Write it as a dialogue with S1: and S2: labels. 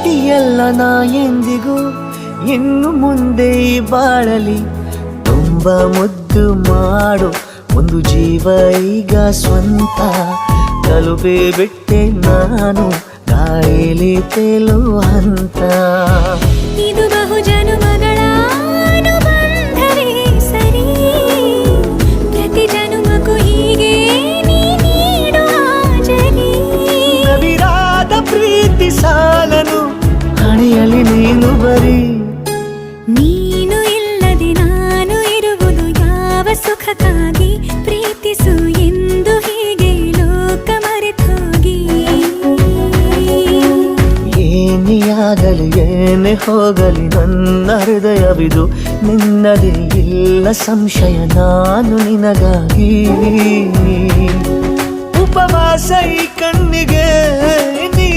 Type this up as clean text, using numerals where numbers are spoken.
S1: ಪ್ರೀತಿಯಲ್ಲ ನಾ ಎಂದಿಗೂ ಇನ್ನು ಮುಂದೆ ಬಾಳಲಿ ತುಂಬ ಮುದ್ದು ಮಾಡು ಒಂದು ಜೀವ ಈಗ ಸ್ವಂತ ತಲುಪೇ ಬಿಟ್ಟೆ ನಾನು ಗಾಳಿಲಿ ತೇಲುವ ಹಂತ
S2: ಇದು ಬಹು ಜನುಮಗಳ ಅನುಬಂಧವೇ ಸರಿ ಪ್ರತಿ ಜನುಮಕ್ಕೂ ಹೀಗೆ ನೀ ನೀಡುವ ಜರಿ
S1: ನವಿರಾದ ಪ್ರೀತಿ ಸಾಲನು ಹಣೆಯಲ್ಲಿ ನೀನು ಬರೀ
S2: ನೀನು ಇಲ್ಲದೆ ನಾನು ಇರುವುದು ಯಾವ ಸುಖಕ್ಕಾಗಿ ಪ್ರೀತಿಸು ಎಂದು ಹೀಗೆ ಲೋಕ ಮರೆತೋಗಿ
S1: ಏನಿಯಾಗಲಿ ಏನೇ ಹೋಗಲಿ ನನ್ನ ಹೃದಯವಿದು ನಿನ್ನದೇ ಇಲ್ಲ ಸಂಶಯ ನಾನು ನಿನಗಾಗಿ ಉಪವಾಸ ಈ ಕಣ್ಣಿಗೆ ನೀ